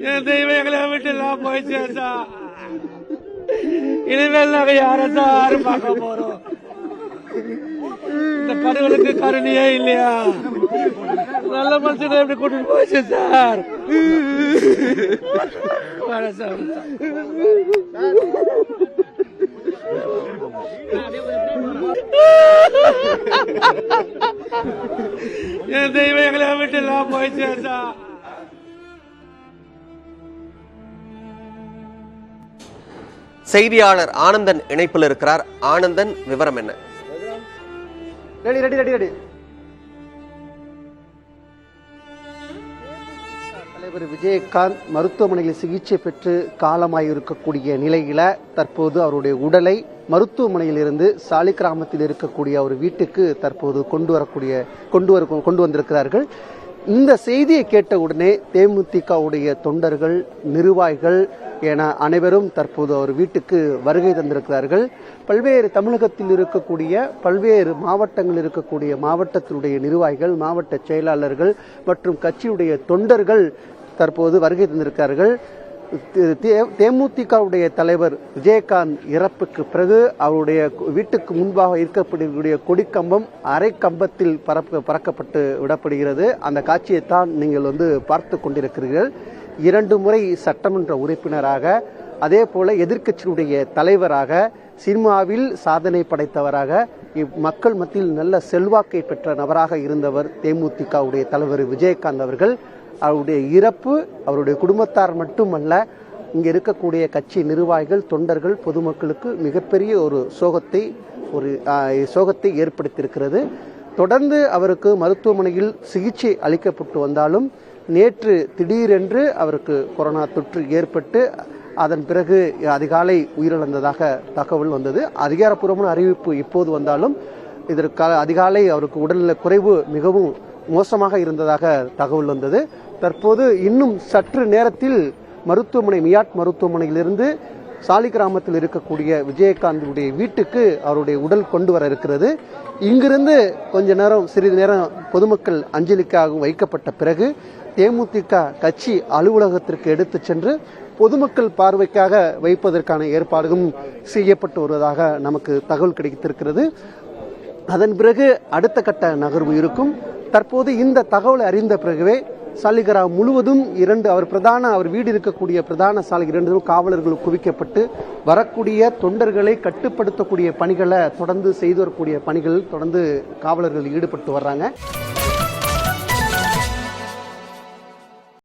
என் தெய்வம் எங்களை விட்டு எல்லாம் போயிடுச்சு சார். இனிமேல் நாங்க யார சார் பார்க்க போறோம்? இந்த கடவுளுக்கு கருணையே இல்லையா? நல்ல மனுஷனை எப்படி கூட்டிட்டு போயிடுச்சு சார். சார் என் தெய்வம் எங்களை விட்டு எல்லாம் போயிடுச்சு சார். செய்தியாளர் ஆனந்தன் இணைப்பில் இருக்கிறார். ஆனந்தன், விவரம் என்ன? Ready ready ready ready. தலைவர் விஜயகாந்த் மருத்துவமனையில் சிகிச்சை பெற்று காலமாயிருக்கக்கூடிய நிலையில தற்போது அவருடைய உடலை மருத்துவமனையில் இருந்து சாலிகிராமத்தில் இருக்கக்கூடிய ஒரு வீட்டுக்கு தற்போது கொண்டு வந்திருக்கிறார்கள். இந்த செய்தியை கேட்டவுடனே தேமுதிகவுடைய தொண்டர்கள், நிர்வாகிகள் என அனைவரும் தற்போது அவர் வீட்டுக்கு வருகை தந்திருக்கிறார்கள். பல்வேறு தமிழகத்தில் இருக்கக்கூடிய பல்வேறு மாவட்டங்களில் இருக்கக்கூடிய மாவட்டத்தினுடைய நிர்வாகிகள், மாவட்ட செயலாளர்கள் மற்றும் கட்சியுடைய தொண்டர்கள் தற்போது வருகை தந்திருக்கிறார்கள். தேமுதிகவுடைய தலைவர் விஜயகாந்த் இறப்புக்கு பிறகு அவருடைய வீட்டுக்கு முன்பாக இருக்கக்கூடிய கொடிக்கம்பம் அரை கம்பத்தில் பறக்கப்பட்டு விடப்படுகிறது. அந்த காட்சியைத்தான் நீங்கள் பார்த்து கொண்டிருக்கிறீர்கள். 2 முறை சட்டமன்ற உறுப்பினராக, அதே போல எதிர்க்கட்சியுடைய தலைவராக, சினிமாவில் சாதனை படைத்தவராக, மக்கள் மத்தியில் நல்ல செல்வாக்கை பெற்ற நபராக இருந்தவர் தேமுதிகவுடைய தலைவர் விஜயகாந்த் அவர்கள். அவருடைய இறப்பு அவருடைய குடும்பத்தார் மட்டுமல்ல, இங்க இருக்கக்கூடிய கட்சி நிர்வாகிகள், தொண்டர்கள், பொதுமக்களுக்கு மிகப்பெரிய ஒரு சோகத்தை ஏற்படுத்தியிருக்கிறது. தொடர்ந்து அவருக்கு மருத்துவமனையில் சிகிச்சை அளிக்கப்பட்டு வந்தாலும் நேற்று திடீரென்று அவருக்கு கொரோனா தொற்று ஏற்பட்டு அதன் பிறகு அதிகாலை உயிரிழந்ததாக தகவல் வந்தது. அதிகாரப்பூர்வமான அறிவிப்பு இப்போது வந்தாலும் இதற்காக அதிகாலை அவருக்கு உடல்நல குறைவு மிகவும் மோசமாக இருந்ததாக தகவல் வந்தது. தற்போது இன்னும் சற்று நேரத்தில் மியாட் மருத்துவமனையிலிருந்து சாலிகிராமத்தில் இருக்கக்கூடிய விஜயகாந்துடைய வீட்டுக்கு அவருடைய உடல் கொண்டு வர இருக்கிறது. இங்கிருந்து சிறிது நேரம் பொதுமக்கள் அஞ்சலிக்காக வைக்கப்பட்ட பிறகு தேமுதிக கட்சி அலுவலகத்திற்கு எடுத்து சென்று பொதுமக்கள் பார்வைக்காக வைப்பதற்கான ஏற்பாடுகளும் செய்யப்பட்டு வருவதாக நமக்கு தகவல் கிடைத்திருக்கிறது. அதன் பிறகு அடுத்த கட்ட நகர்வு இருக்கும். தற்போது இந்த தகவலை அறிந்த பிறகுவே சாலிகிராமம் முழுவதும் அவர் வீடு இருக்கக்கூடிய பிரதான சாலை 2 காவலர்கள் குவிக்கப்பட்டு வரக்கூடிய தொண்டர்களை கட்டுப்படுத்தக்கூடிய பணிகளை தொடர்ந்து செய்து வரக்கூடிய பணிகளில் தொடர்ந்து காவலர்கள் ஈடுபட்டு வர்றாங்க.